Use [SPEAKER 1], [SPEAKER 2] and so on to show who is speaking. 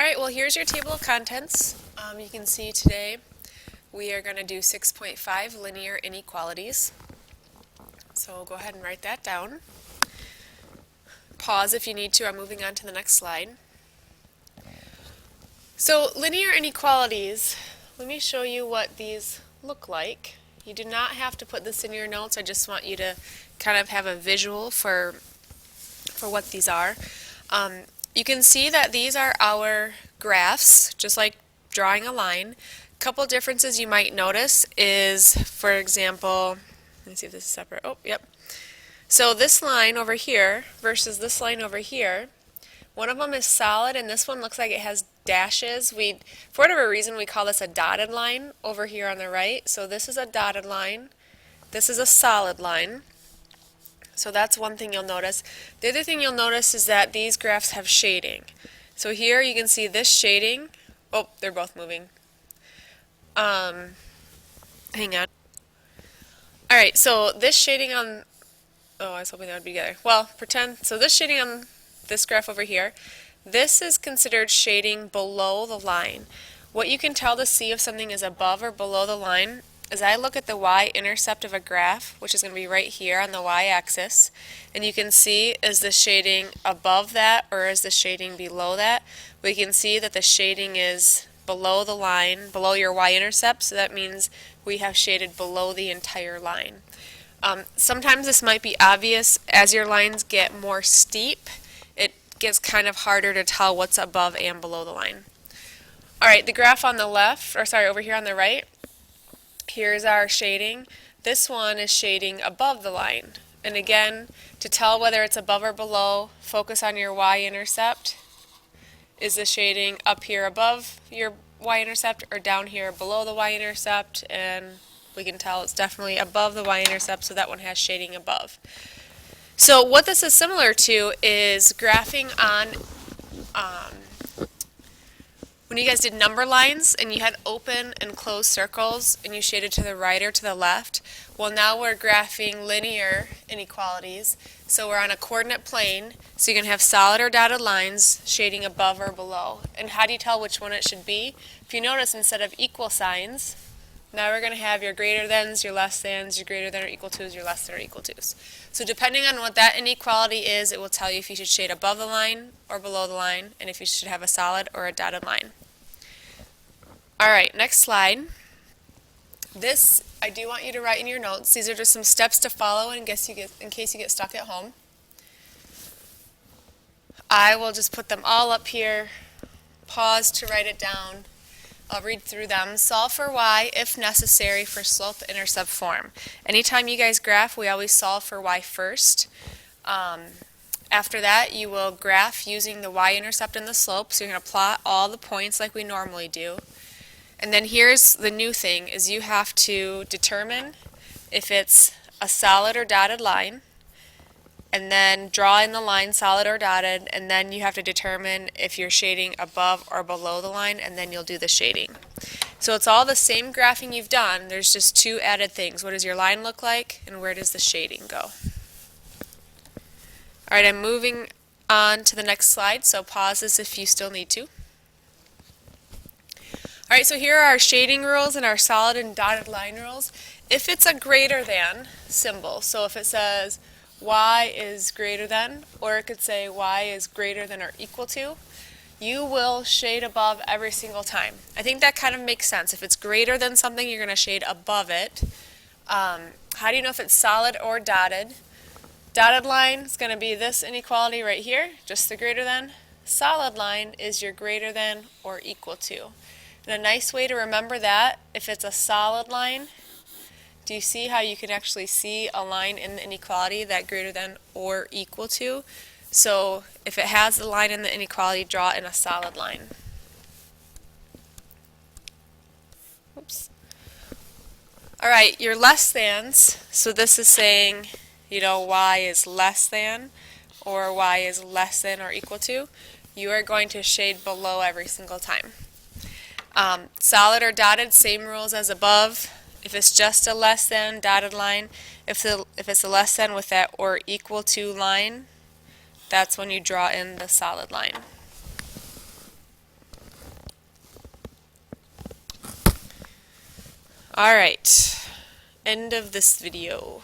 [SPEAKER 1] Alright, well here's your table of contents. You can see today we are going to do 6.5 linear inequalities. So we'll go ahead and write that down. Pause if you need to. I'm moving on to the next slide. So linear inequalities, let me show you what these look like. You do not have to put this in your notes. I just want you to kind of have a visual for what these are. You can see that these are our graphs, just like drawing a line. A couple differences you might notice is, for example, let me see if this is separate. Oh, yep. So this line over here versus this line over here, one of them is solid and this one looks like it has dashes. For whatever reason, we call this a dotted line over here on the right. So this is a dotted line. This is a solid line. So that's one thing you'll notice. The other thing you'll notice is that these graphs have shading. So here you can see this shading. Oh, they're both moving. Hang on. Alright, so this shading on, oh, I was hoping that would be together. Well, pretend, so this shading on this graph over here, this is considered shading below the line. What you can tell to see if something is above or below the line is I look at the y-intercept of a graph, which is going to be right here on the y-axis, and you can see is the shading above that or is the shading below that. We can see that the shading is below the line, below your y-intercept, so that means we have shaded below the entire line. Sometimes this might be obvious as your lines get more steep. It gets kind of harder to tell what's above and below the line. Alright, the graph on the left, or sorry, over here on the right, here's our shading. This one is shading above the line. And again, to tell whether it's above or below, focus on your y-intercept. Is the shading up here above your y-intercept or down here below the y-intercept? And we can tell it's definitely above the y-intercept, so that one has shading above. So what this is similar to is graphing on when you guys did number lines and you had open and closed circles and you shaded to the right or to the left. Well, now we're graphing linear inequalities. So we're on a coordinate plane, so you can have solid or dotted lines shading above or below. And how do you tell which one it should be? If you notice, instead of equal signs, now we're going to have your greater thans, your less thans, your greater than or equal to's, your less than or equal to's. So depending on what that inequality is, it will tell you if you should shade above the line or below the line, and if you should have a solid or a dotted line. Alright, next slide. This I do want you to write in your notes. These are just some steps to follow in case you get stuck at home. I will just put them all up here, pause to write it down. I'll read through them. Solve for y if necessary for slope-intercept form. Anytime you guys graph, we always solve for y first. After that, you will graph using the y-intercept and the slope. So you're going to plot all the points like we normally do. And then here's the new thing, is you have to determine if it's a solid or dotted line, and then draw in the line solid or dotted, and then you have to determine if you're shading above or below the line, and then you'll do the shading. So it's all the same graphing you've done, there's just two added things. What does your line look like, and where does the shading go? Alright, I'm moving on to the next slide, so pause this if you still need to. Alright, so here are our shading rules and our solid and dotted line rules. If it's a greater than symbol, so if it says y is greater than, or it could say y is greater than or equal to, you will shade above every single time. I think that kind of makes sense. If it's greater than something, you're going to shade above it. How do you know if it's solid or dotted? Dotted line is going to be this inequality right here, just the greater than. Solid line is your greater than or equal to. And a nice way to remember that, if it's a solid line, do you see how you can actually see a line in the inequality that greater than or equal to? So if it has the line in the inequality, draw in a solid line. Oops. Alright, your less thans, so this is saying, you know, y is less than, or y is less than or equal to, you are going to shade below every single time. Solid or dotted, same rules as above. If it's just a less than dotted line, if it's a less than with that or equal to line, that's when you draw in the solid line. Alright, end of this video.